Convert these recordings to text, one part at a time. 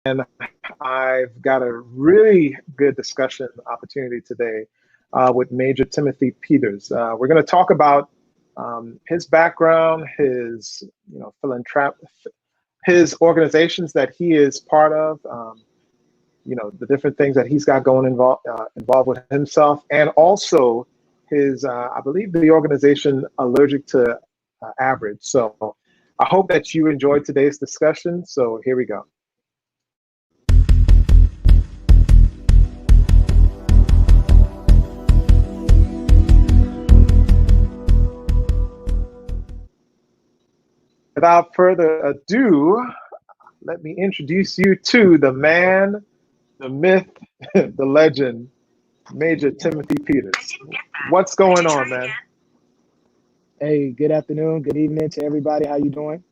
and I've got a really good discussion opportunity today with Major Timothy Peters. We're going to talk about his background, his his organizations that he is part of, the different things that he's got going involved with himself, and also his, I believe, the organization Allergic to Average. So I hope that you enjoyed today's discussion. So here we go. Without further ado, let me introduce you to the man, the myth, the legend, Major Timothy Peters. What's going on, man? Hey, good afternoon, good evening to everybody. How you doing?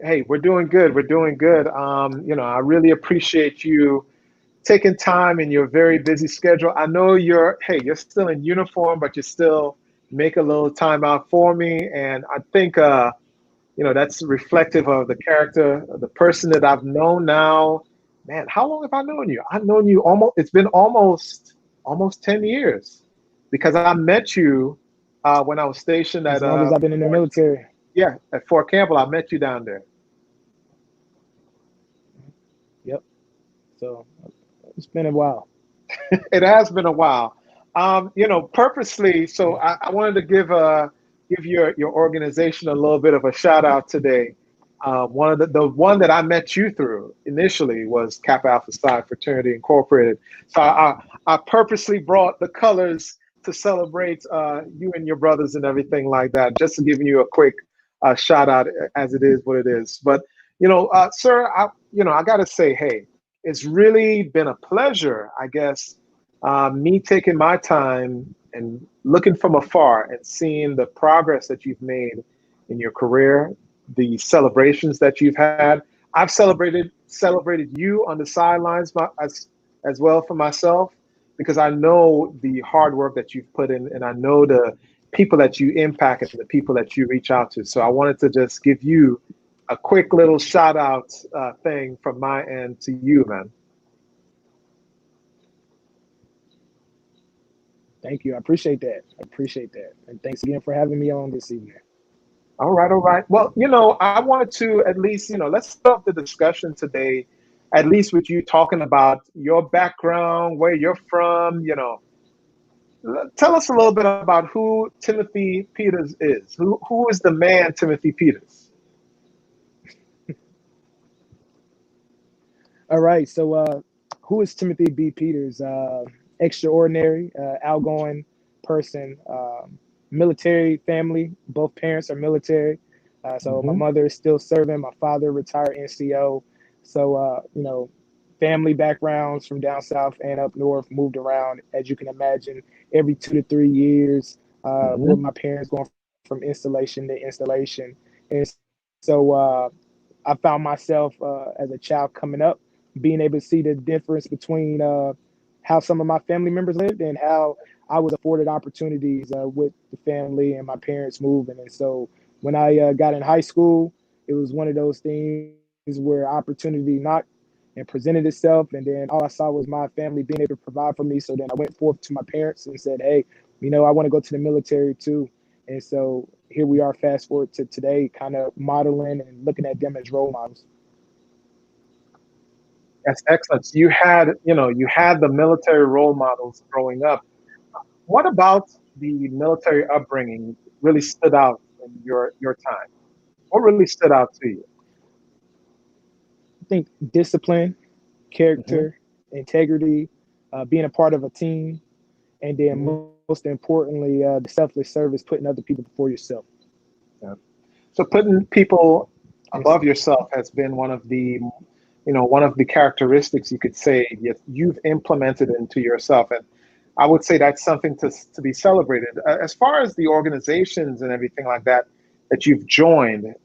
Hey, we're doing good. We're doing good. I really appreciate you taking time in your very busy schedule. I know you're still in uniform, but you still make a little time out for me. And I think, that's reflective of the character, of the person that I've known now. Man, how long have I known you? I've known you it's been almost 10 years, because I met you when I was stationed at— As long as I've been in the military. Yeah, at Fort Campbell. I met you down there. Yep. So it's been a while. It has been a while. Purposely, so I wanted to give your organization a little bit of a shout out today. One of the one that I met you through initially was Kappa Alpha Psi Fraternity Incorporated. So I purposely brought the colors to celebrate you and your brothers and everything like that, just to give you a quick shout out, as it is what it is. But sir, I got to say, hey, it's really been a pleasure, I guess, me taking my time and looking from afar and seeing the progress that you've made in your career, the celebrations that you've had. I've celebrated you on the sidelines as well for myself, because I know the hard work that you've put in, and I know the people that you impact and the people that you reach out to. So I wanted to just give you a quick little shout out thing from my end to you, man. Thank you. I appreciate that. And thanks again for having me on this evening. All right. Well, I wanted to at least, let's start the discussion today, at least with you talking about your background, where you're from. Tell us a little bit about who Timothy Peters is. Who is the man, Timothy Peters? All right. So who is Timothy B. Peters? Extraordinary, outgoing person, military family. Both parents are military. So my mother is still serving. My father retired NCO. So, family backgrounds from down south and up north, moved around, as you can imagine, every 2 to 3 years, with my parents going from installation to installation. And so I found myself as a child coming up, being able to see the difference between how some of my family members lived and how I was afforded opportunities with the family and my parents moving. And so when I got in high school, it was one of those things where opportunity knocked and presented itself. And then all I saw was my family being able to provide for me. So then I went forth to my parents and said, hey, I want to go to the military too. And so here we are, fast forward to today, kind of modeling and looking at them as role models. That's excellent. So you had the military role models growing up. What about the military upbringing really stood out in your time? What really stood out to you? I think discipline, character, integrity, being a part of a team, and then most importantly, the selfless service, putting other people before yourself. Yeah. So putting people above yourself has been one of the characteristics, you could say, you've implemented into yourself. And I would say that's something to be celebrated. As far as the organizations and everything like that you've joined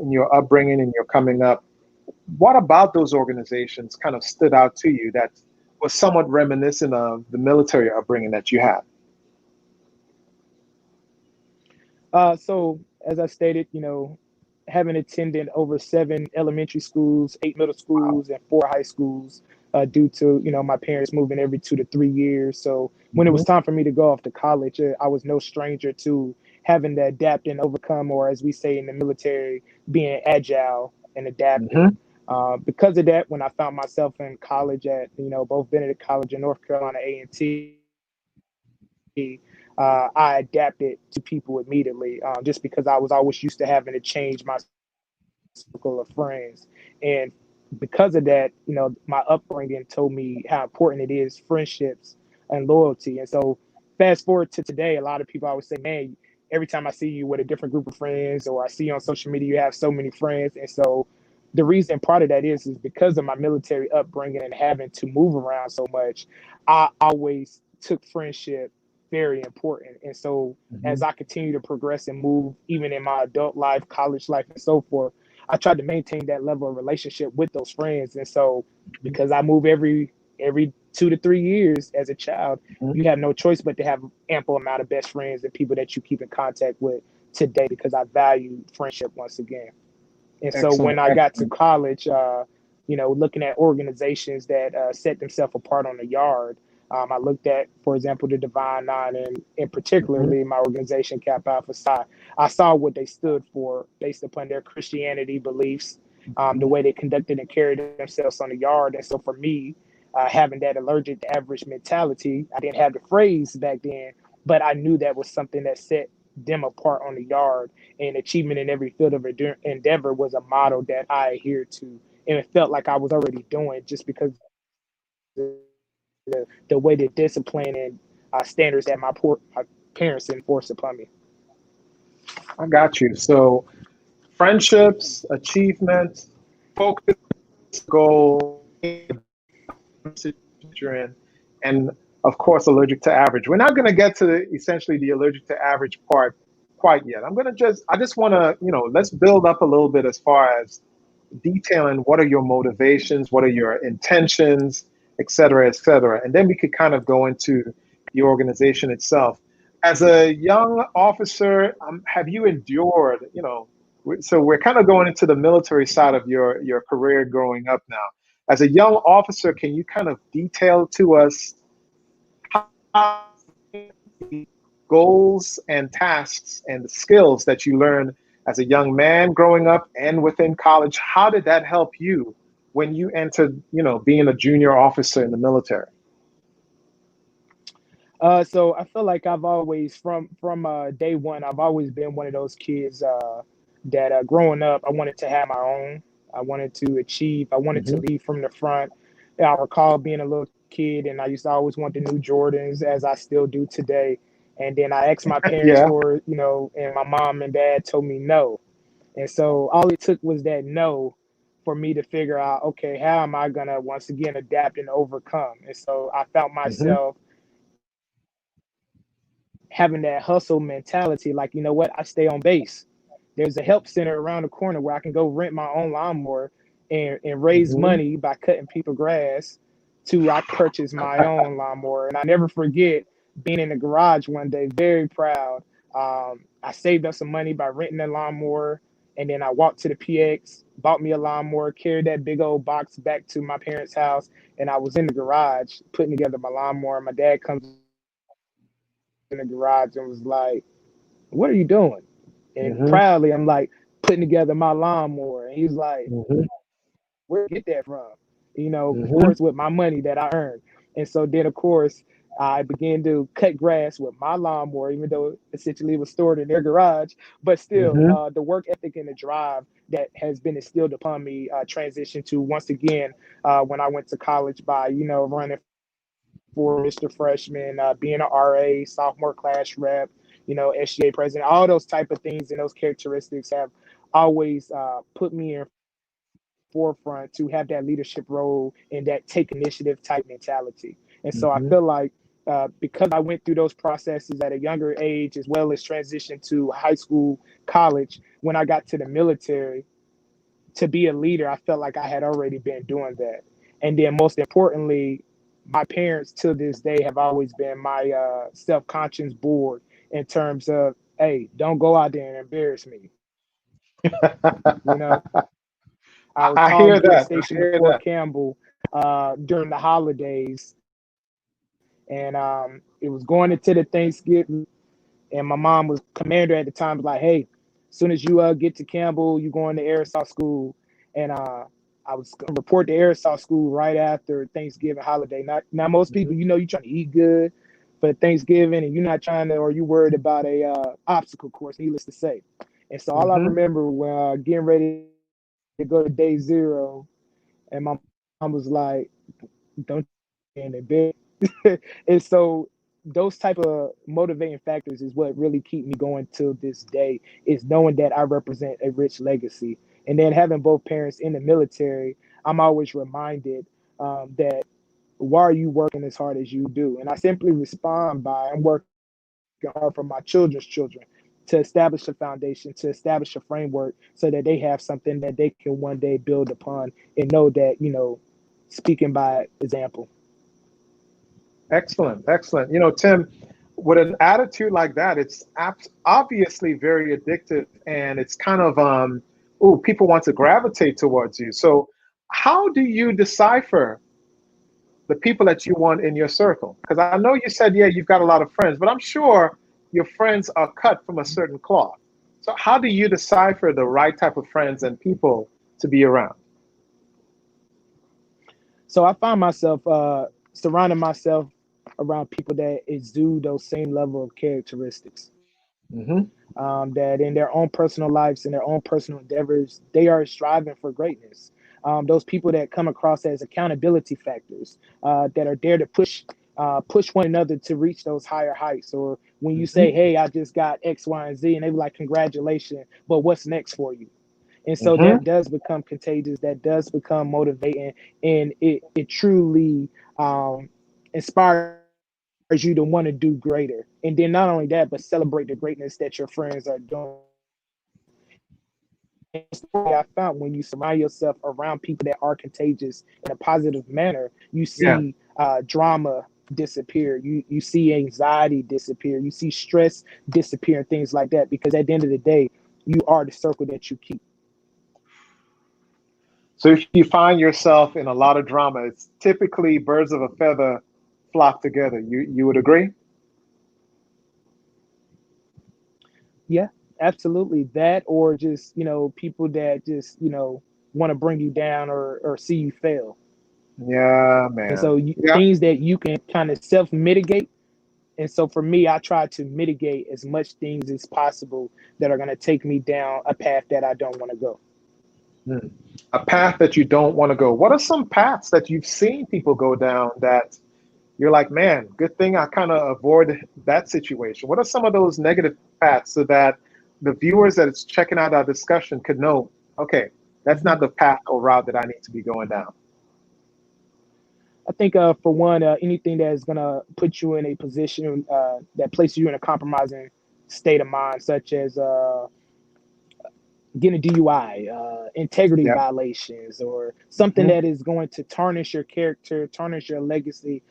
in your upbringing and your coming up, what about those organizations kind of stood out to you that was somewhat reminiscent of the military upbringing that you had? So as I stated, having attended over 7 elementary schools, 8 middle schools, and 4 high schools, due to, my parents moving every 2 to 3 years. So when it was Mhm. time for me to go off to college, I was no stranger to having to adapt and overcome, or as we say in the military, being agile and adaptive. Mhm. Because of that, when I found myself in college at, both Benedict College and North Carolina A&T, I adapted to people immediately, just because I was always used to having to change my circle of friends. And because of that, my upbringing told me how important it is, friendships and loyalty. And so fast forward to today, a lot of people always say, man, every time I see you with a different group of friends, or I see you on social media, you have so many friends. And so the reason part of that is because of my military upbringing and having to move around so much, I always took friendship very important. And so as Mhm. I continue to progress and move, even in my adult life, college life, and so forth, I tried to maintain that level of relationship with those friends. And so because I move every 2 to 3 years as a child, Mhm. you have no choice but to have ample amount of best friends and people that you keep in contact with today, because I value friendship once again. And so when Excellent. I got to Excellent. college, looking at organizations that set themselves apart on the yard, I looked at, for example, the Divine Nine, and in Mhm. particularly my organization, Kappa Alpha Psi. I saw what they stood for based upon their Christianity beliefs, the Mhm. way they conducted and carried themselves on the yard. And so for me, having that allergic to average mentality, I didn't have the phrase back then, but I knew that was something that set them apart on the yard, and achievement in every field of endeavor was a model that I adhered to. And it felt like I was already doing, just because of the way the discipline and standards that my parents enforced upon me. I got you. So friendships, achievements, focus, goal, situation you're in, and of course, allergic to average. We're not going to get to essentially the allergic to average part quite yet. I just want to, let's build up a little bit as far as detailing what are your motivations, what are your intentions, et cetera, et cetera. And then we could kind of go into the organization itself. As a young officer, have you endured, so we're kind of going into the military side of your career growing up now. As a young officer, can you kind of detail to us how the goals and tasks and the skills that you learned as a young man growing up and within college, how did that help you when you entered, being a junior officer in the military? So I feel like I've always, from day one, I've always been one of those kids that growing up, I wanted to have my own. I wanted to achieve. I wanted to Hmm. lead from the front. I recall being a little kid, and I used to always want the new Jordans, as I still do today. And then I asked my parents Yeah. for, and my mom and dad told me no. And so all it took was that no for me to figure out, okay, how am I gonna once again adapt and overcome? And so I found Hmm. myself having that hustle mentality, like, I stay on base. There's a help center around the corner where I can go rent my own lawnmower and raise Hmm. money by cutting people grass to I purchase my own lawnmower. And I never forget being in the garage one day, very proud. I saved up some money by renting a lawnmower, and then I walked to the PX, bought me a lawnmower, carried that big old box back to my parents' house, and I was in the garage putting together my lawnmower. My dad comes in the garage and was like, "What are you doing?" And proudly, I'm like, Hmm. putting together my lawnmower. And he's like, Hmm. "Where'd you get that from?" Of course, Hmm. with my money that I earned. And so then, of course, I began to cut grass with my lawnmower, even though essentially it was stored in their garage. But still, Hmm. the work ethic and the drive that has been instilled upon me transitioned to, once again, when I went to college, by, running for Mr. Freshman, being an RA, sophomore class rep, SGA president, all those type of things and those characteristics have always put me in forefront to have that leadership role and that take initiative type mentality. And so I feel like Hmm. because I went through those processes at a younger age, as well as transition to high school, college, when I got to the military, to be a leader, I felt like I had already been doing that. And then most importantly, my parents to this day have always been my self-conscious board in terms of, hey, don't go out there and embarrass me. You know, I was I called hear to the that. I station hear before that. Campbell during the holidays, and it was going into the Thanksgiving. And my mom was commander at the time, was like, hey, as soon as you get to Campbell, you going to Air Assault School. And I was going to report to Air Assault School right after Thanksgiving holiday. Now most people, you know, you're trying to eat good for Thanksgiving, and you're not trying to, or you worried about a obstacle course, needless to say. And so all I Mm-hmm. remember when getting ready to go to day 0, and my mom was like, don't in the bed. And so those type of motivating factors is what really keep me going till this day, is knowing that I represent a rich legacy. And then having both parents in the military, I'm always reminded that why are you working as hard as you do? And I simply respond by, I'm working hard for my children's children, to establish a foundation, to establish a framework so that they have something that they can one day build upon, and know that, you know, speaking by example. Excellent, excellent. You know, Tim, with an attitude like that, it's obviously very addictive, and it's kind of oh, people want to gravitate towards you. So, how do you decipher the people that you want in your circle? Because I know you said, yeah, you've got a lot of friends, but I'm sure your friends are cut from a certain cloth. So, how do you decipher the right type of friends and people to be around? So I find myself surrounding myself around people that exude those same level of characteristics. Hmm. That in their own personal lives and their own personal endeavors, they are striving for greatness. Those people that come across as accountability factors, that are there to push one another to reach those higher heights. Or when you say, Hmm. "Hey, I just got X, Y, and Z," and they be like, "Congratulations," but what's next for you? And so Hmm. that does become contagious. That does become motivating, and it truly inspires you to want to do greater. And then not only that, but celebrate the greatness that your friends are doing. And I found when you surround yourself around people that are contagious in a positive manner, you Yeah, see drama disappear. You see anxiety disappear. You see stress disappear and things like that. Because at the end of the day, you are the circle that you keep. so if you find yourself in a lot of drama, it's typically birds of a feather flock together. You would agree? Yeah, absolutely. That, or just, people that just, want to bring you down, or see you fail. Yeah, And man. so Yeah. things that you can kind of self mitigate. And so for me, I try to mitigate as much things as possible that are going to take me down a path that I don't want to go. Hmm. A path that you don't want to go. What are some paths that you've seen people go down that you're like, man, good thing I kind of avoid that situation? What are some of those negative paths so that the viewers that is checking out our discussion could know, okay, that's Mhm. not the path or route that I need to be going down? I think for one, anything that is going to put you in a position that places you in a compromising state of mind, such as getting a DUI, integrity Yeah. violations, or something Hmm. that is going to tarnish your character, tarnish your legacy.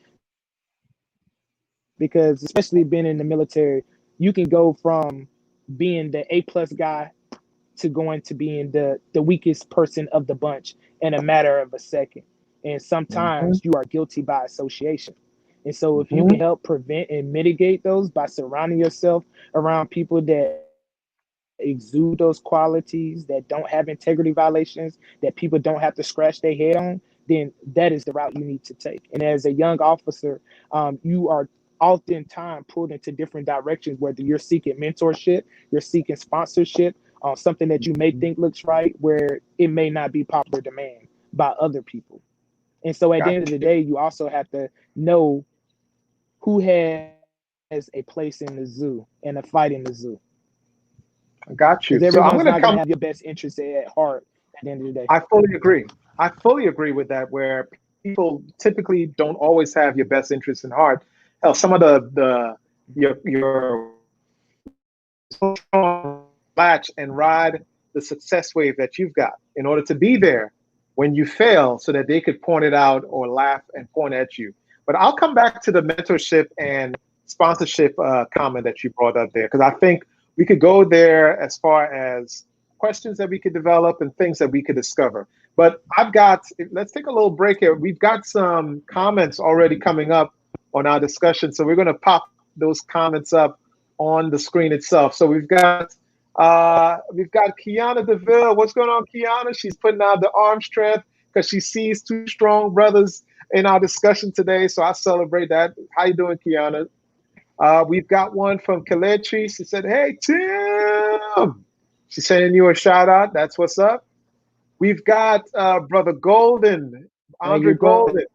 Because especially being in the military, you can go from being the A+ guy to going to being the weakest person of the bunch in a matter of a second. And Hmm. sometimes you are guilty by association. And so if you Hmm. can help prevent and mitigate those by surrounding yourself around people that exude those qualities, that don't have integrity violations, that people don't have to scratch their head on, then that is the route you need to take. And as a young officer, you are oftentimes pulled into different directions, whether you're seeking mentorship, you're seeking sponsorship on something that you may think looks right, where it may not be popular demand by other people. And so at the Got end of the you. day, you also have to know who has a place in the zoo and a fight in the zoo, Got because you. So everyone's I'm not going going to to have come. your best interests at heart at the end of the day. I fully agree. I fully agree with that, where people typically don't always have your best interests in heart. Hell, some of the your latch and ride the success wave that you've got in order to be there when you fail so that they could point it out or laugh and point at you. But I'll come back to the mentorship and sponsorship comment that you brought up there, because I think we could go there as far as questions that we could develop and things that we could discover. But let's take a little break here. We've got some comments already coming up on our discussion. So we're going to pop those comments up on the screen itself. So we've got Kiana DeVille. What's going on, Kiana? She's putting out the arm strength because she sees two strong brothers in our discussion today. So I celebrate that. How you doing, Kiana? We've got one from Kalechi. She said, "Hey, Tim." She's sending you a shout out. That's what's up. We've got Brother Golden, Andre Golden.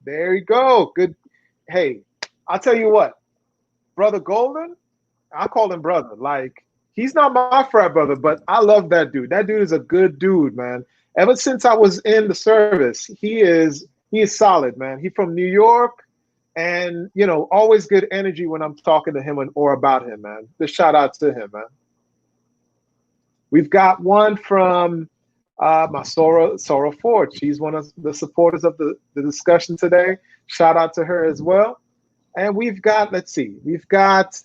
There you go. Good. Hey, I'll tell you what, Brother Golden, I call him brother. Like, he's not my frat brother, but I love that dude. That dude is a good dude, man. Ever since I was in the service, he is solid, man. He's from New York, and always good energy when I'm talking to him or about him, man. Just shout out to him, man. We've got one from my Sora Ford. She's one of the supporters of the discussion today. Shout out to her as well. And we've got, we've got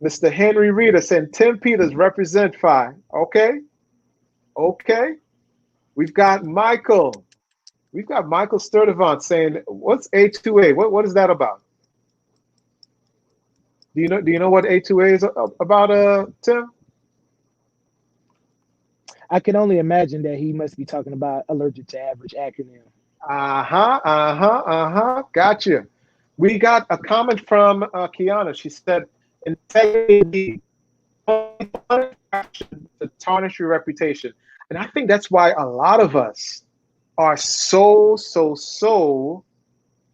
Mr. Henry Reeder saying, Tim Peters represent FI. Okay. We've got Michael. We've got Michael Sturdivant saying, what's A2A? What is that about? Do you know what A2A is about, Tim? I can only imagine that he must be talking about allergic to average acronym. Gotcha. We got a comment from Kiana. She said, integrity to tarnish your reputation. And I think that's why a lot of us are so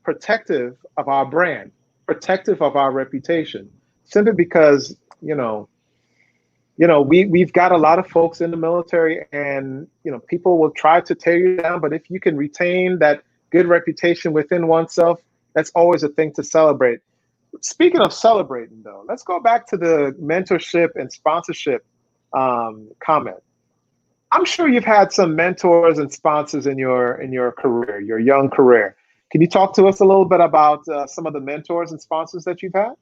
protective of our brand, protective of our reputation, simply because, we've got a lot of folks in the military, and people will try to tear you down, but if you can retain that good reputation within oneself, that's always a thing to celebrate. Speaking of celebrating, though, let's go back to the mentorship and sponsorship comment. I'm sure you've had some mentors and sponsors in your career, your young career. Can you talk to us a little bit about some of the mentors and sponsors that you've had?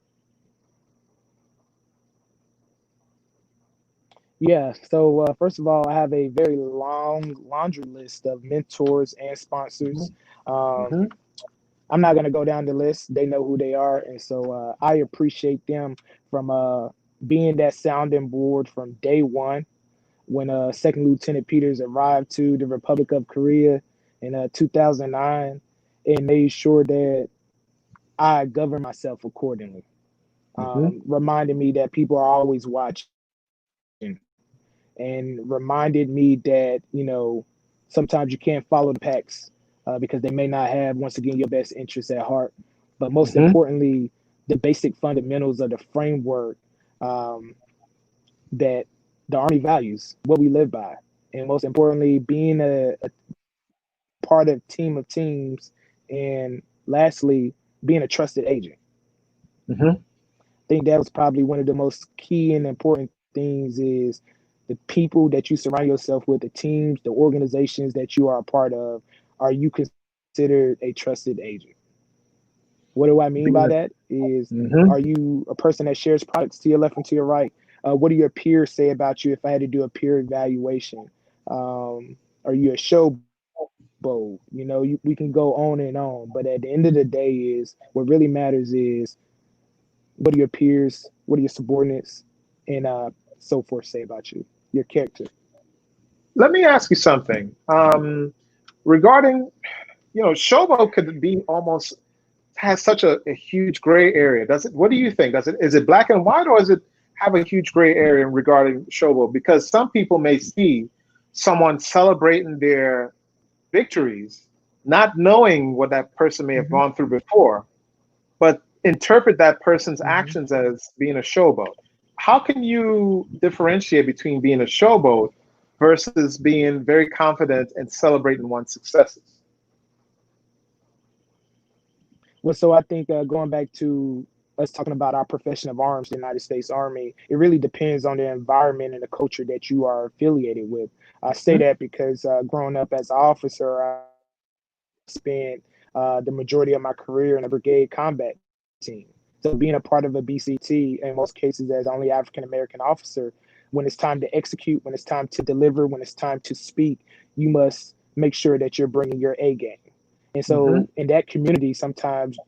Yeah, so first of all, I have a very long laundry list of mentors and sponsors. I'm not going to go down the list. They know who they are. And so I appreciate them from being that sounding board from day one when Second Lieutenant Peters arrived to the Republic of Korea in 2009 and made sure that I govern myself accordingly, reminding me that people are always watching, and reminded me that, sometimes you can't follow the packs because they may not have, once again, your best interests at heart. But most importantly, the basic fundamentals of the framework that the Army values, what we live by. And most importantly, being a part of team of teams. And lastly, being a trusted agent. I think that was probably one of the most key and important things is the people that you surround yourself with, the teams, the organizations that you are a part of. Are you considered a trusted agent? What do I mean by that is, are you a person that shares products to your left and to your right? What do your peers say about you if I had to do a peer evaluation? Are you a showboat? We can go on and on. But at the end of the day is what really matters is what do your peers, what are your subordinates, and so forth say about you, your character. Let me ask you something. Regarding, showboat could be almost has such a huge gray area. What do you think? Is it black and white, or does it have a huge gray area regarding showboat? Because some people may see someone celebrating their victories, not knowing what that person may have gone through before, but interpret that person's actions as being a showboat. How can you differentiate between being a showboat versus being very confident and celebrating one's successes? Well, so I think going back to us talking about our profession of arms, the United States Army, it really depends on the environment and the culture that you are affiliated with. I say that because growing up as an officer, I spent the majority of my career in a brigade combat team. So being a part of a BCT, in most cases as only African-American officer, when it's time to execute, when it's time to deliver, when it's time to speak, you must make sure that you're bringing your A game. And so in that community, sometimes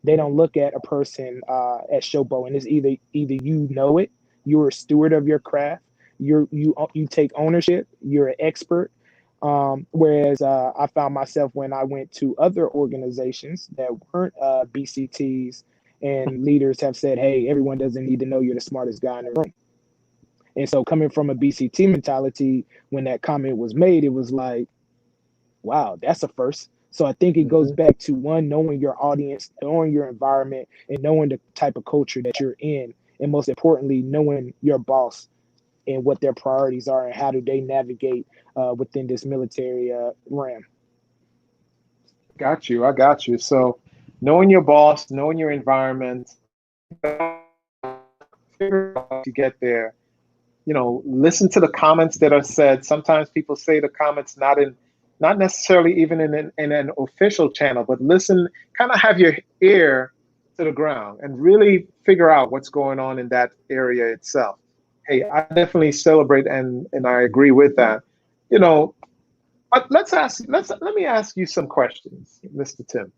they don't look at a person as showboat, and it's either you know it, you're a steward of your craft, you take ownership, you're an expert. Whereas I found myself when I went to other organizations that weren't BCTs, and leaders have said, hey, everyone doesn't need to know you're the smartest guy in the room. And so coming from a BCT mentality, when that comment was made, it was like, wow, that's a first. So I think it goes back to one, knowing your audience, knowing your environment, and knowing the type of culture that you're in. And most importantly, knowing your boss and what their priorities are and how do they navigate within this military realm. Got you. I got you. So knowing your boss, knowing your environment, figure out to get there. You know, listen to the comments that are said. Sometimes people say the comments not necessarily even in an official channel, but listen, kind of have your ear to the ground and really figure out what's going on in that area itself. Hey, I definitely celebrate and I agree with that. You know, but let me ask you some questions, Mr. Tim.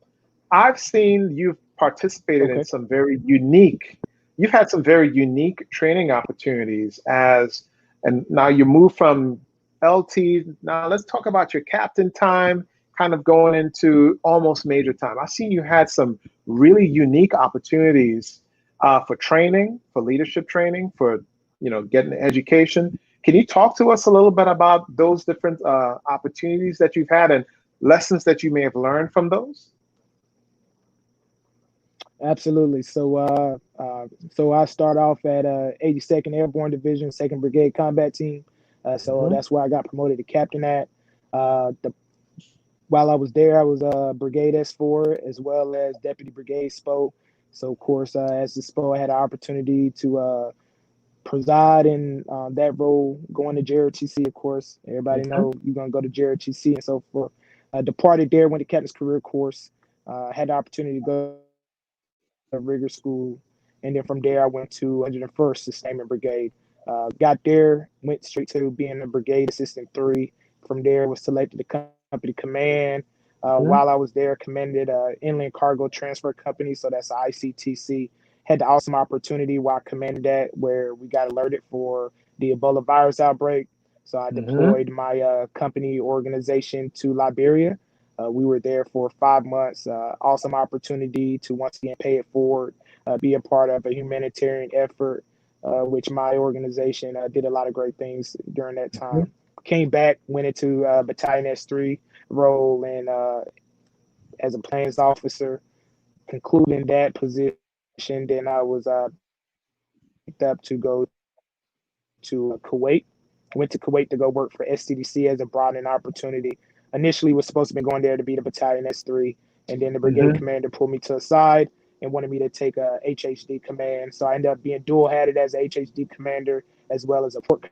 I've seen you've participated in some very unique, you've had some very unique training opportunities and now you move from LT. Now let's talk about your captain time, kind of going into almost major time. I've seen you had some really unique opportunities for training, for leadership training, for, you know, getting education. Can you talk to us a little bit about those different opportunities that you've had and lessons that you may have learned from those? Absolutely. So I start off at 82nd Airborne Division, 2nd Brigade Combat Team. So that's where I got promoted to captain at. While I was there, I was Brigade S4 as well as Deputy Brigade SPO. So of course, as the SPO, I had an opportunity to preside in that role, going to JROTC. Of course, everybody know you're gonna go to JROTC and so forth. Departed there, went to captain's career course. Had the opportunity to go to rigor school, and then from there I went to 101st Sustainment Brigade. Got there, went straight to being a brigade assistant 3. From there was selected to company command. While I was there, commanded Inland Cargo Transfer Company, so that's ICTC. Had the awesome opportunity while I commanded that where we got alerted for the Ebola virus outbreak. So I deployed my company organization to Liberia. We were there for 5 months. Awesome opportunity to once again pay it forward, be a part of a humanitarian effort, which my organization did a lot of great things during that time. Came back, went into Battalion S3 role and as a planes officer, concluding that position. Then I was picked up to go to Kuwait. Went to Kuwait to go work for SDDC as a broadening opportunity. Initially was supposed to be going there to be the Battalion S3, and then the brigade commander pulled me to the side and wanted me to take a HHD command. So I ended up being dual-hatted as a HHD commander as well as a port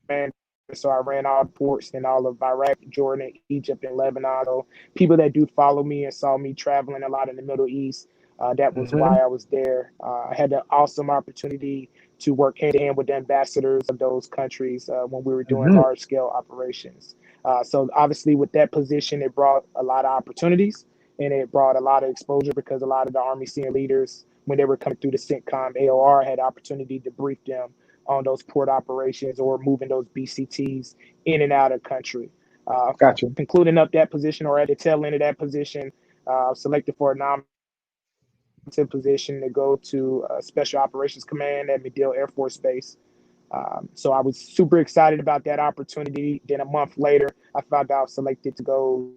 commander. So I ran all ports in all of Iraq, Jordan, Egypt, and Lebanon. So people that do follow me and saw me traveling a lot in the Middle East, that was why I was there. I had the awesome opportunity to work hand-in-hand with the ambassadors of those countries when we were doing large-scale operations. So obviously with that position, it brought a lot of opportunities and it brought a lot of exposure because a lot of the Army senior leaders, when they were coming through the CENTCOM AOR, had opportunity to brief them on those port operations or moving those BCTs in and out of country. Gotcha. Concluding up that position or at the tail end of that position, selected for a nominative position to go to Special Operations Command at MacDill Air Force Base. So I was super excited about that opportunity. Then a month later, I found out selected to go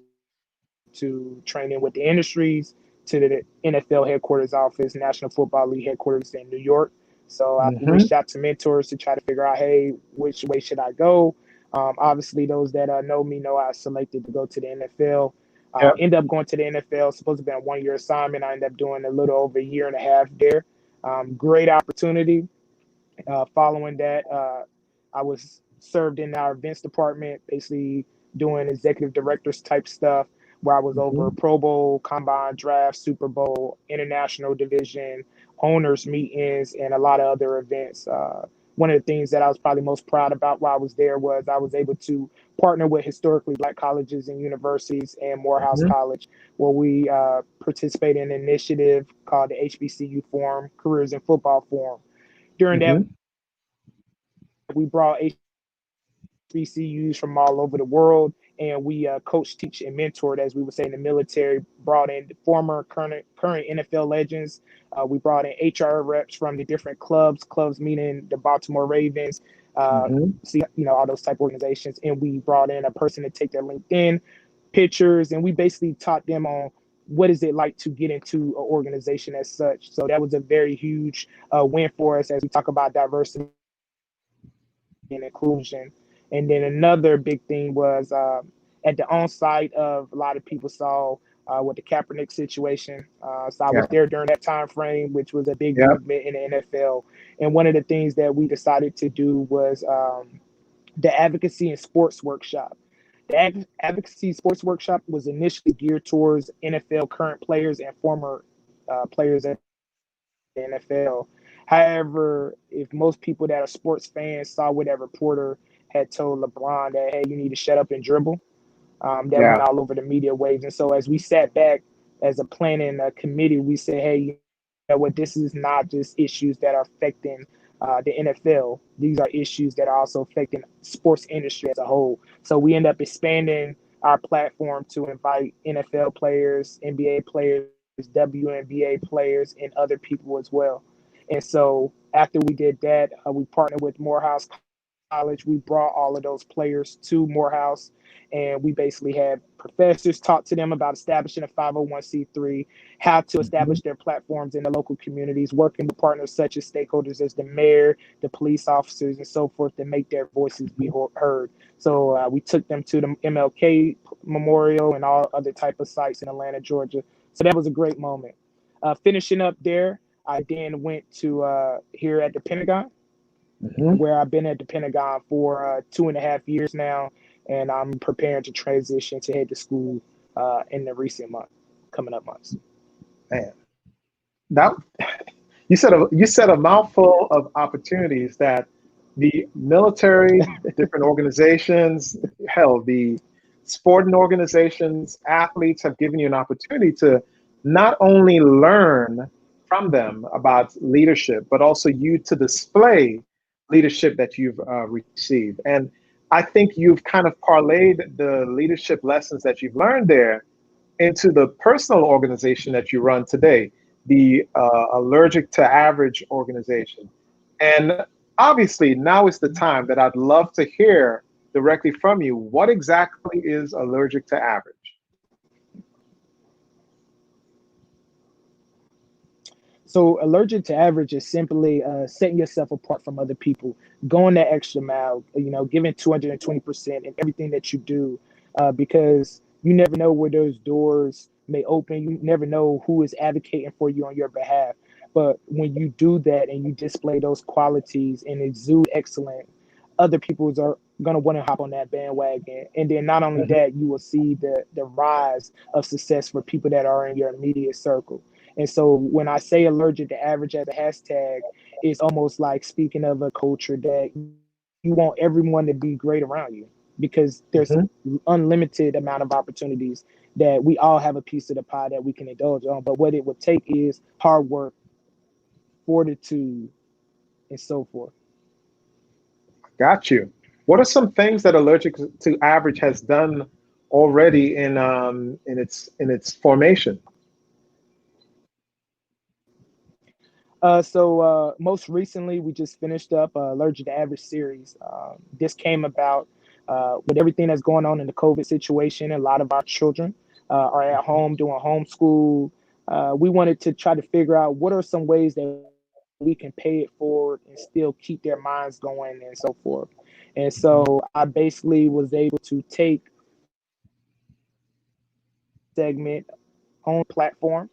to training with the industries to the NFL headquarters office, National Football League headquarters in New York. So I reached out to mentors to try to figure out, hey, which way should I go? Obviously, those that know me know I selected to go to the NFL. End up going to the NFL, supposed to be a 1-year assignment. I ended up doing a little over a year and a half there. Great opportunity. Following that, I was served in our events department, basically doing executive directors type stuff, where I was over Pro Bowl, Combine, Draft, Super Bowl, International Division, owners meetings, and a lot of other events one of the things that I was probably most proud about while I was there was I was able to partner with historically Black colleges and universities and Morehouse Mm-hmm. College, where we participate in an initiative called the HBCU Forum, Careers in Football Forum. During that, Mm-hmm. we brought HBCUs from all over the world, and we coached, teach, and mentored, as we would say in the military. Brought in former, current NFL legends. We brought in HR reps from the different clubs meaning the Baltimore Ravens, Mm-hmm. all those type of organizations. And we brought in a person to take their LinkedIn pictures, and we basically taught them on what is it like to get into an organization as such. So that was a very huge win for us as we talk about diversity and inclusion. And then another big thing was at the on-site of a lot of people saw with the Kaepernick situation. So I Yeah. was there during that time frame, which was a big Yeah. movement in the NFL. And one of the things that we decided to do was the Advocacy and Sports Workshop. The Advocacy Sports Workshop was initially geared towards NFL current players and former players at the NFL. However, if most people that are sports fans saw what that reporter had told LeBron that, hey, you need to shut up and dribble, that Yeah. went all over the media waves. And so as we sat back as a planning committee, we said, hey, you know what, this is not just issues that are affecting the NFL. These are issues that are also affecting sports industry as a whole. So we end up expanding our platform to invite NFL players, NBA players, WNBA players, and other people as well. And so after we did that, we partnered with Morehouse College. We brought all of those players to Morehouse, and we basically had professors talk to them about establishing a 501c3, how to Mm-hmm. establish their platforms in the local communities, working with partners such as stakeholders as the mayor, the police officers, and so forth to make their voices be heard. So we took them to the MLK Memorial and all other type of sites in Atlanta, Georgia. So that was a great moment. Finishing up there, I then went to here at the Pentagon, Mm-hmm. where I've been at the Pentagon for 2.5 years now, and I'm preparing to transition to head to school in the coming up months. Man, that you said a mouthful of opportunities that the military, different organizations, hell, the sporting organizations, athletes have given you an opportunity to not only learn from them about leadership, but also you to display leadership that you've received. And I think you've kind of parlayed the leadership lessons that you've learned there into the personal organization that you run today, the Allergic to Average organization. And obviously, now is the time that I'd love to hear directly from you. What exactly is Allergic to Average? So allergic to average is simply setting yourself apart from other people, going that extra mile, giving 220% in everything that you do, because you never know where those doors may open. You never know who is advocating for you on your behalf. But when you do that and you display those qualities and exude excellence, other people are going to want to hop on that bandwagon. And then not only Mhm. that, you will see the rise of success for people that are in your immediate circle. And so when I say allergic to average as a hashtag, it's almost like speaking of a culture that you want everyone to be great around you, because there's Mhm. unlimited amount of opportunities that we all have a piece of the pie that we can indulge on. But what it would take is hard work, fortitude, and so forth. Got you. What are some things that Allergic to Average has done already in its formation? So most recently, we just finished up Allergic to Average series. This came about with everything that's going on in the COVID situation. A lot of our children are at home doing homeschool. We wanted to try to figure out what are some ways that we can pay it forward and still keep their minds going and so forth. And so I basically was able to take segment on platform,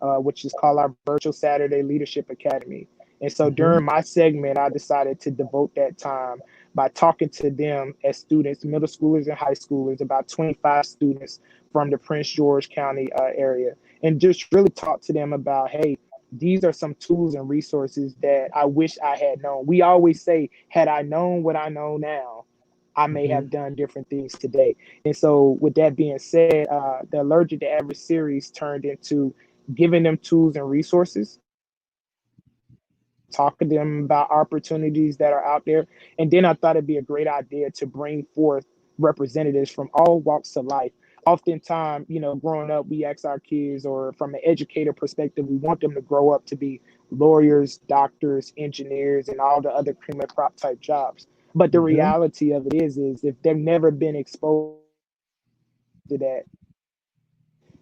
which is called our Virtual Saturday Leadership Academy. And so Mhm. during my segment, I decided to devote that time by talking to them as students, middle schoolers and high schoolers, about 25 students from the Prince George County area, and just really talk to them about, hey, these are some tools and resources that I wish I had known. We always say, had I known what I know now, I may have done different things today. And so, with that being said, the Allergic to Average series turned into giving them tools and resources, talking to them about opportunities that are out there. And then I thought it'd be a great idea to bring forth representatives from all walks of life. Oftentimes, you know, growing up, we ask our kids, or from an educator perspective, we want them to grow up to be lawyers, doctors, engineers, and all the other cream of crop type jobs. But the reality of it is if they've never been exposed to that,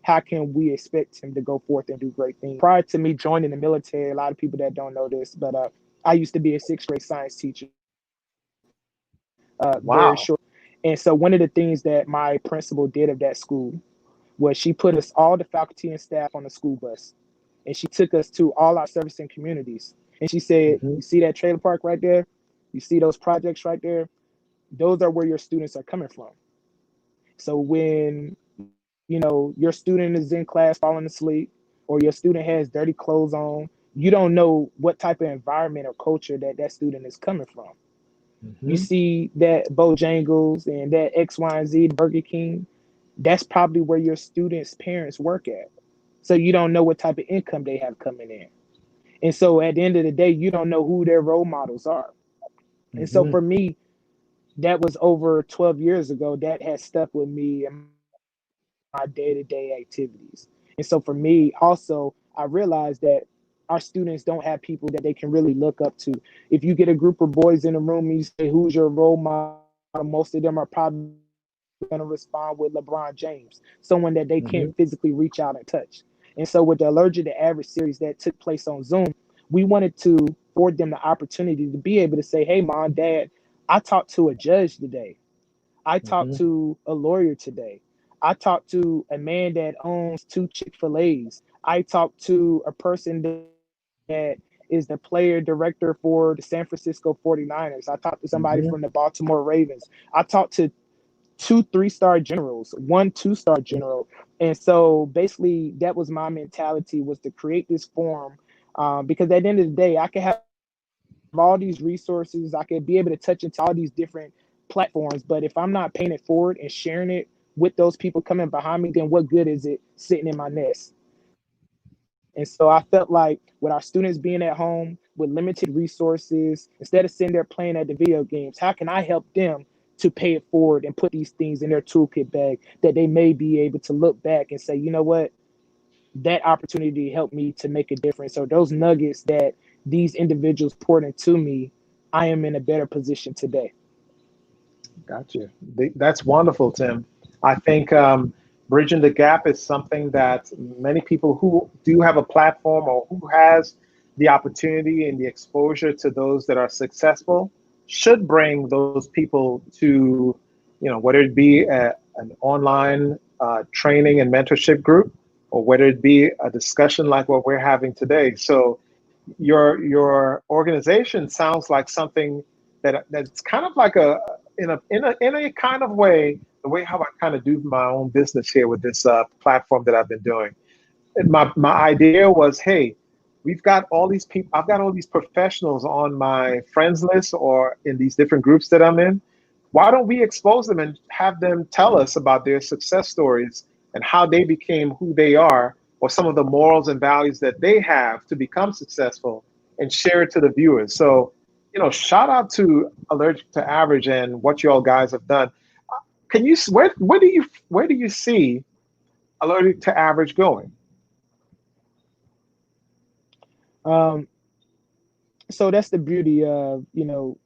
how can we expect him to go forth and do great things? Prior to me joining the military, a lot of people that don't know this, but I used to be a sixth grade science teacher. Very Wow. short. And so one of the things that my principal did of that school was she put us, all the faculty and staff, on the school bus. And she took us to all our servicing communities. And she said, you see that trailer park right there? You see those projects right there? Those are where your students are coming from. So when, you know, your student is in class falling asleep, or your student has dirty clothes on, you don't know what type of environment or culture that that student is coming from. You see that Bojangles and that X, Y, and Z, Burger King, that's probably where your students' parents work at. So you don't know what type of income they have coming in. And so at the end of the day, you don't know who their role models are. And so for me, that was over 12 years ago. That has stuck with me in my day-to-day activities. And so for me, also, I realized that our students don't have people that they can really look up to. If you get a group of boys in a room and you say, who's your role model? Most of them are probably going to respond with LeBron James, someone that they can't physically reach out and touch. And so with the Allergic to Average series that took place on Zoom, we wanted to afford them the opportunity to be able to say, hey, mom, dad, I talked to a judge today. I talked to a lawyer today. I talked to a man that owns 2 Chick-fil-A's. I talked to a person that is the player director for the San Francisco 49ers. I talked to somebody from the Baltimore Ravens. I talked to 2 3-star generals, 1 2-star general. And so basically that was my mentality, was to create this forum, because at the end of the day, I could have all these resources, I could be able to touch into all these different platforms, but if I'm not paying it forward and sharing it with those people coming behind me, then what good is it sitting in my nest? And so I felt like with our students being at home with limited resources, instead of sitting there playing at the video games, how can I help them to pay it forward and put these things in their toolkit bag that they may be able to look back and say, you know what, that opportunity helped me to make a difference. So those nuggets that these individuals poured into me, I am in a better position today. Gotcha. That's wonderful, Tim. I think bridging the gap is something that many people who do have a platform or who has the opportunity and the exposure to those that are successful should bring those people to, you know, whether it be an online training and mentorship group, or whether it be a discussion like what we're having today. So your organization sounds like something that's kind of like a in a kind of way, the way how I kind of do my own business here with this platform that I've been doing. And my idea was, hey, we've got all these people, I've got all these professionals on my friends list or in these different groups that I'm in. Why don't we expose them and have them tell us about their success stories and how they became who they are, or some of the morals and values that they have to become successful, and share it to the viewers. So, you know, shout out to Allergic to Average and what you all guys have done. Can you where do you see Allergic to Average going? Um, so that's the beauty of, you know,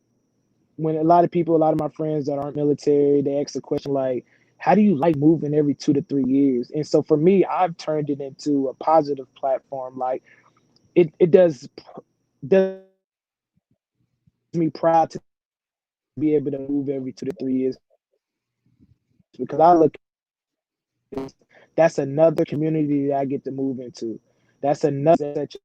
when a lot of people, a lot of my friends that aren't military, they ask the question like, how do you like moving every 2 to 3 years? And so for me, I've turned it into a positive platform. Like it does me proud to be able to move every 2 to 3 years, because I look, that's another community that I get to move into. That's another such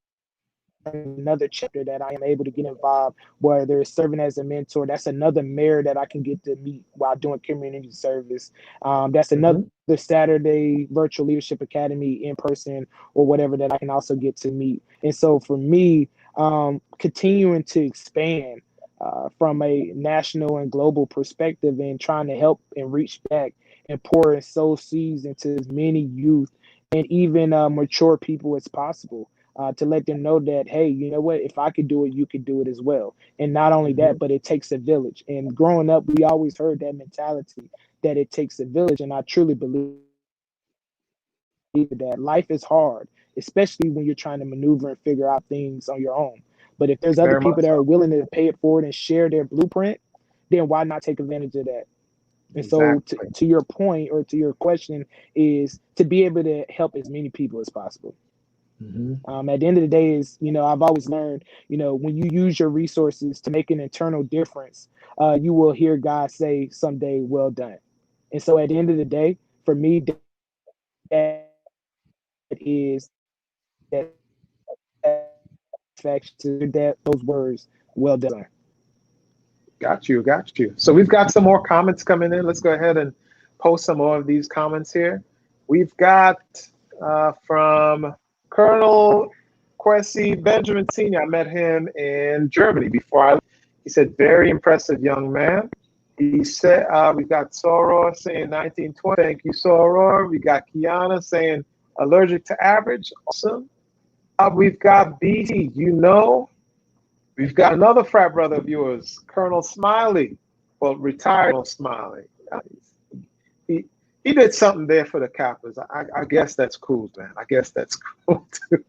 another chapter that I am able to get involved, whether it's serving as a mentor. That's another mayor that I can get to meet while doing community service. That's another Saturday virtual leadership academy in person or whatever that I can also get to meet. And so for me, continuing to expand from a national and global perspective and trying to help and reach back and pour and sow seeds into as many youth and even mature people as possible. To let them know that, hey, you know what, if I could do it, you could do it as well. And not only that, but it takes a village. And growing up, we always heard that mentality that it takes a village. And I truly believe that life is hard, especially when you're trying to maneuver and figure out things on your own. But if there's other people that are willing to pay it forward and share their blueprint, then why not take advantage of that? And so to your point or to your question is to be able to help as many people as possible. At the end of the day is, I've always learned, when you use your resources to make an internal difference, you will hear God say someday, well done. And so at the end of the day, for me, that is that fact to that those words, well done. Got you. So we've got some more comments coming in. Let's go ahead and post some more of these comments here. We've got from Colonel Kwesi Benjamin Sr. I met him in Germany before he said, very impressive young man. He said, we've got Soror saying 1920. Thank you, Soror. We got Kiana saying allergic to average. Awesome. We've got BT, we've got another frat brother of yours, Colonel Smiley. Well, retired Colonel Smiley. He did something there for the Kappas. I guess that's cool, man. I guess that's cool too.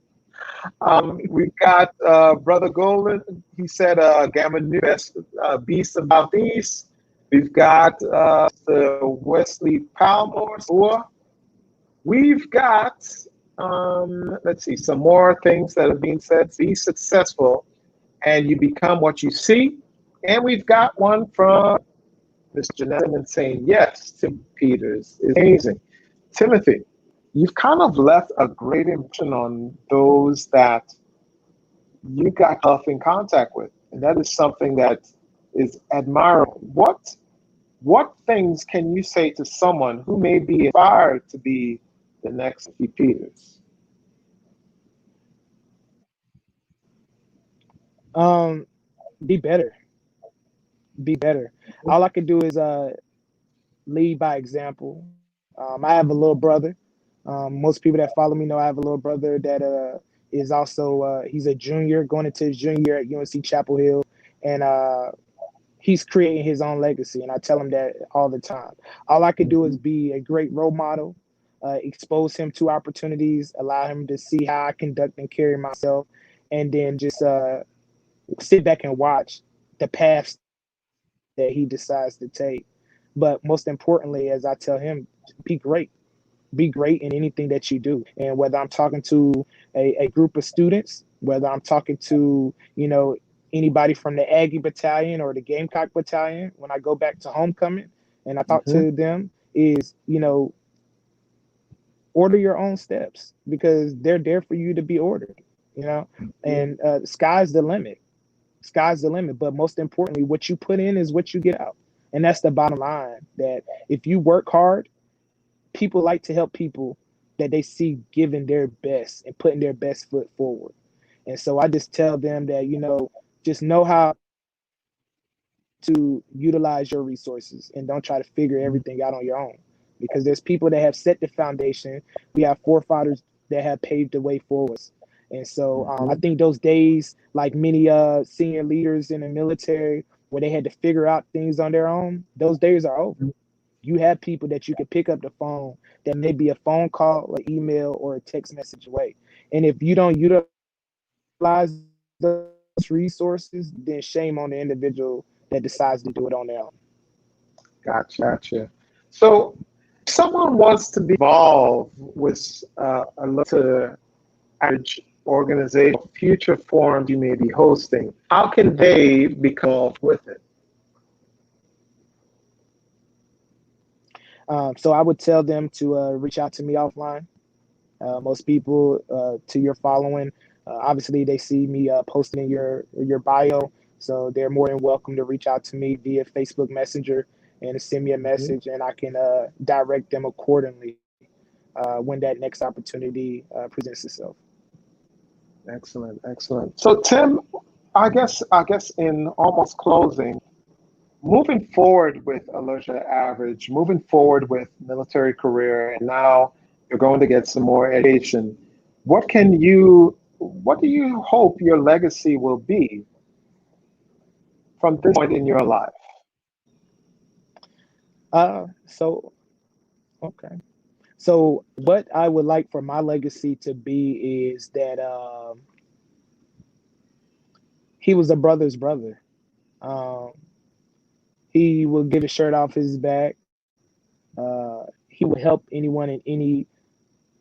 We've got Brother Golden. He said Gamma Nu best beast of Southeast. We've got the Wesley Palmore. We've got let's see, some more things that are being said. Be successful and you become what you see. And we've got one from Mr. Netherman saying, yes, Tim Peters is amazing. Timothy, you've kind of left a great impression on those that you got tough in contact with. And that is something that is admirable. What things can you say to someone who may be inspired to be the next Timothy Peters? Be better. Be better. All I can do is lead by example. I have a little brother. Most people that follow me know I have a little brother that is also he's a junior going into his junior year at UNC Chapel Hill, and he's creating his own legacy. And I tell him that all the time. All I can do is be a great role model, expose him to opportunities, allow him to see how I conduct and carry myself, and then just sit back and watch the paths that he decides to take. But most importantly, as I tell him, be great. Be great in anything that you do. And whether I'm talking to a group of students, whether I'm talking to, anybody from the Aggie Battalion or the Gamecock Battalion, when I go back to homecoming and I talk to them, is, order your own steps because they're there for you to be ordered, and sky's the limit. Sky's the limit. But most importantly, what you put in is what you get out. And that's the bottom line, that if you work hard, people like to help people that they see giving their best and putting their best foot forward. And so I just tell them that, just know how to utilize your resources and don't try to figure everything out on your own, because there's people that have set the foundation. We have forefathers that have paved the way for us. And so I think those days, like many senior leaders in the military, where they had to figure out things on their own, those days are over. You have people that you can pick up the phone that may be a phone call, an email, or a text message away. And if you don't utilize those resources, then shame on the individual that decides to do it on their own. Gotcha. So if someone wants to be involved with a to average organization, future forums you may be hosting, how can they become with it? So I would tell them to reach out to me offline. Most people to your following Obviously, they see me posting in your bio, so they're more than welcome to reach out to me via Facebook Messenger and to send me a Mhm. message, and I can direct them accordingly when that next opportunity presents itself. Excellent, excellent. So Tim, I guess in almost closing, moving forward with Allergic Average, moving forward with military career, and now you're going to get some more education. What do you hope your legacy will be from this point in your life? So okay. So what I would like for my legacy to be is that he was a brother's brother. Um, he would give his shirt off his back. He would help anyone in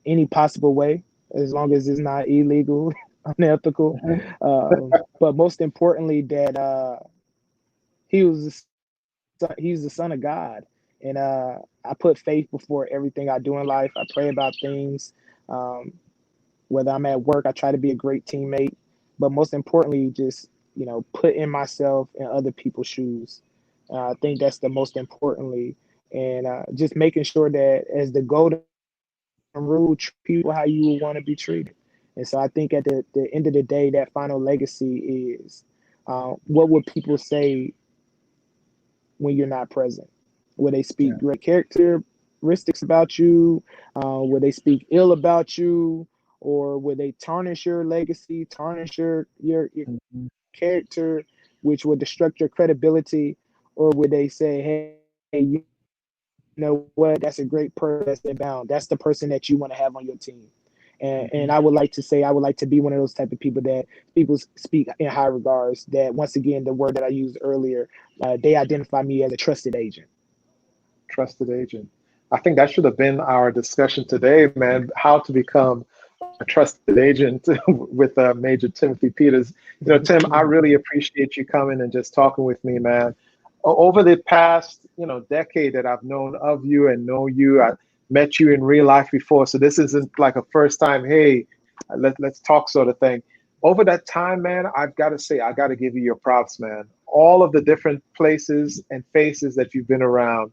any possible way, as long as it's not illegal, unethical. Mhm. But most importantly, that he was he's the son of God, and I put faith before everything I do in life. I pray about things. Um, Whether I'm at work, I try to be a great teammate, but most importantly, just putting myself in other people's shoes. I think that's the most importantly, and just making sure that as the golden rule, treat people how you would want to be treated. And so I think at the end of the day, that final legacy is what would people say when you're not present? Will they speak Yeah. great characteristics about you? Will they speak ill about you? Or will they tarnish your legacy, tarnish your Mhm. character, which would destruct your credibility? Or would they say, hey, you know what? That's a great person that's inbound. That's the person that you want to have on your team. And Mhm. I would like to say, I would like to be one of those type of people that people speak in high regards. That once again, the word that I used earlier, they identify me as a trusted agent. Trusted agent. I think that should have been our discussion today, man. How to become a trusted agent with Major Timothy Peters. You know, Tim, I really appreciate you coming and just talking with me, man. Over the past, decade that I've known of you and know you, I met you in real life before, so this isn't like a first time. Hey, let's talk sort of thing. Over that time, man, I've got to say, I got to give you your props, man. All of the different places and faces that you've been around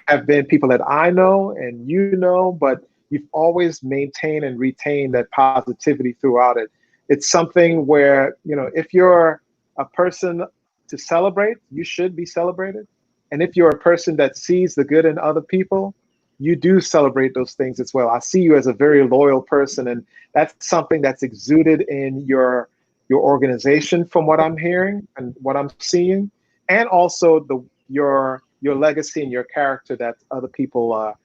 have been people that I know and you know, but you've always maintained and retained that positivity throughout it. It's something where, if you're a person to celebrate, you should be celebrated. And if you're a person that sees the good in other people, you do celebrate those things as well. I see you as a very loyal person, and that's something that's exuded in your organization from what I'm hearing and what I'm seeing, and also your legacy and your character that other people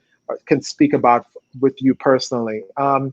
can speak about with you personally. And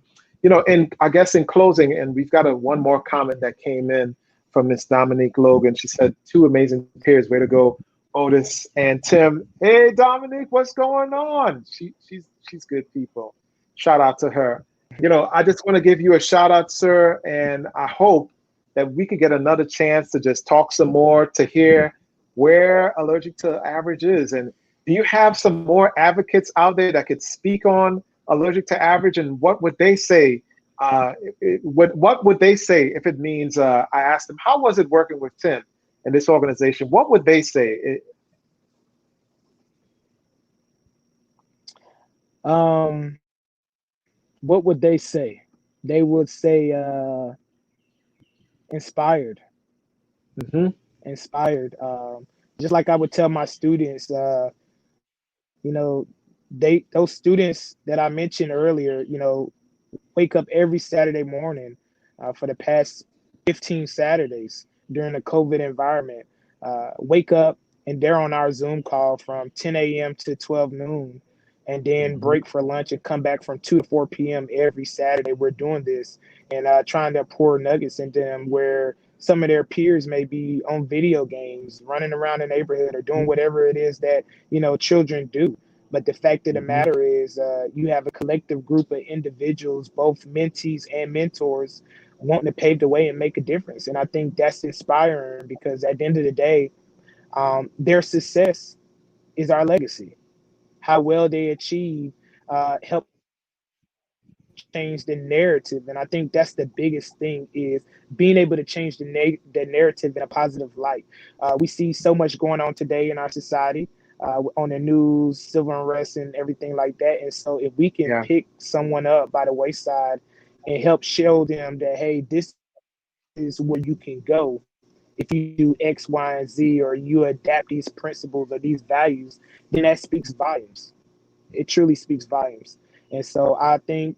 I guess in closing, and we've got one more comment that came in from Miss Dominique Logan. She said, "Two amazing peers, way to go, Otis and Tim." Hey, Dominique, what's going on? She's good people. Shout out to her. I just want to give you a shout out, sir, and I hope that we could get another chance to just talk some more, to hear where Allergic to Average is. And do you have some more advocates out there that could speak on Allergic to Average, and what would they say? What would they say if it means, I asked them, how was it working with Tim in this organization? What would they say? What would they say? They would say inspired, Mhm. inspired. Just like I would tell my students, you know, those students that I mentioned earlier, wake up every Saturday morning for the past 15 Saturdays during the COVID environment. Wake up and they're on our Zoom call from 10 a.m. to 12 noon, and then Mhm. break for lunch and come back from 2 to 4 p.m. every Saturday. We're doing this and trying to pour nuggets into them where some of their peers may be on video games, running around the neighborhood, or doing whatever it is that children do. But the fact of the Mhm. matter is, you have a collective group of individuals, both mentees and mentors, wanting to pave the way and make a difference. And I think that's inspiring because at the end of the day, their success is our legacy. How well they achieve helps change the narrative. And I think that's the biggest thing, is being able to change the narrative in a positive light. We see so much going on today in our society, on the news, civil unrest and everything like that. And so if we can pick someone up by the wayside and help show them that, hey, this is where you can go if you do X, Y, and Z, or you adapt these principles or these values, then that speaks volumes. It truly speaks volumes. And so I think,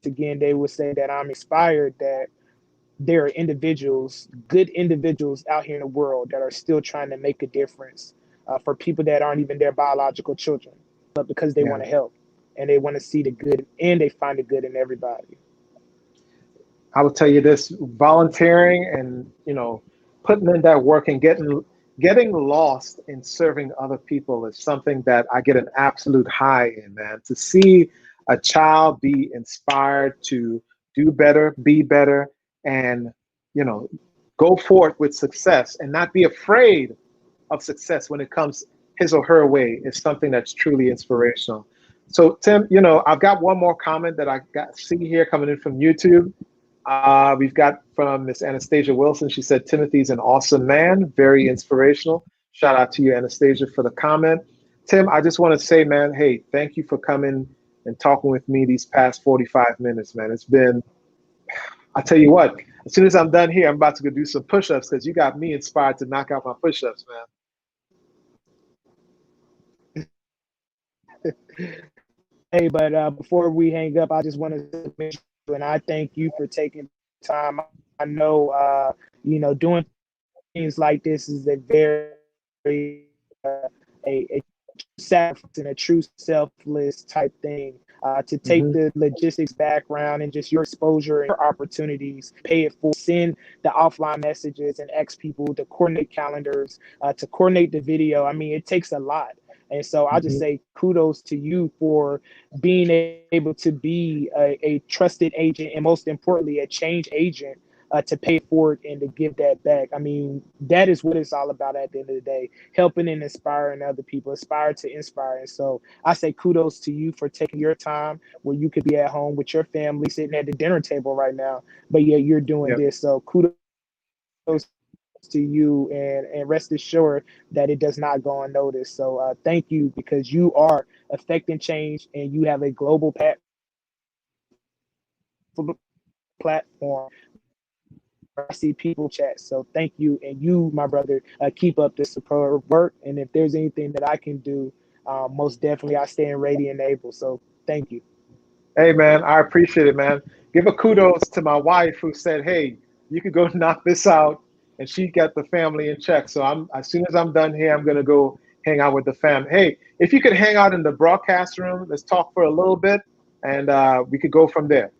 again, they would say that I'm inspired that there are individuals, good individuals out here in the world that are still trying to make a difference for people that aren't even their biological children, but because they want to help and they want to see the good, and they find the good in everybody. I will tell you this: volunteering and, you know, putting in that work and getting lost in serving other people is something that I get an absolute high in, man. To see a child be inspired to do better, be better, and, you know, go forth with success and not be afraid of success when it comes his or her way is something that's truly inspirational. So Tim, you know, I've got one more comment that I see here coming in from YouTube. We've got from Miss Anastasia Wilson. She said, Timothy's an awesome man, very inspirational. Shout out to you, Anastasia, for the comment. Tim, I just want to say, man, hey, thank you for coming and talking with me these past 45 minutes, man. It's been, I'll tell you what, as soon as I'm done here, I'm about to go do some push-ups because you got me inspired to knock out my push-ups, man. Hey, but before we hang up, I just want to mention, and I thank you for taking time. I know, you know, doing things like this is a very a sacrifice and a true selfless type thing. To take the logistics background and just your exposure and your opportunities, pay it forward, send the offline messages and ask people to coordinate calendars, to coordinate the video. I mean, it takes a lot. And so I just say kudos to you for being able to be a trusted agent, and most importantly, a change agent, to pay it forward and to give that back. I mean, that is what it's all about at the end of the day, helping and inspiring other people, aspire to inspire. And so I say kudos to you for taking your time where you could be at home with your family, sitting at the dinner table right now, but yet you're doing this. So kudos to you, and rest assured that it does not go unnoticed. So thank you, because you are affecting change and you have a global platform. I see people chat. So thank you. And you, my brother, keep up this superb work. And if there's anything that I can do, most definitely I stand ready and able. So thank you. Hey, man, I appreciate it, man. Give a kudos to my wife who said, hey, you could go knock this out. And she got the family in check. So as soon as I'm done here, I'm going to go hang out with the family. Hey, if you could hang out in the broadcast room, let's talk for a little bit, and we could go from there.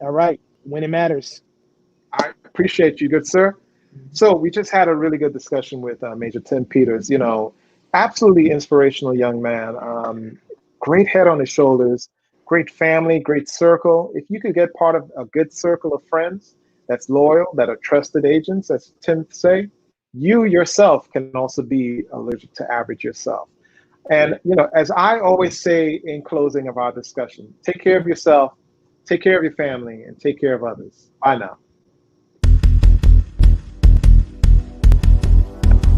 All right. When it matters. I appreciate you, good sir. So we just had a really good discussion with Major Tim Peters. You know, absolutely inspirational young man. Great head on his shoulders, great family, great circle. If you could get part of a good circle of friends that's loyal, that are trusted agents, as Tim say, you yourself can also be allergic to average yourself. And, you know, as I always say in closing of our discussion, take care of yourself, take care of your family, and take care of others. Bye now.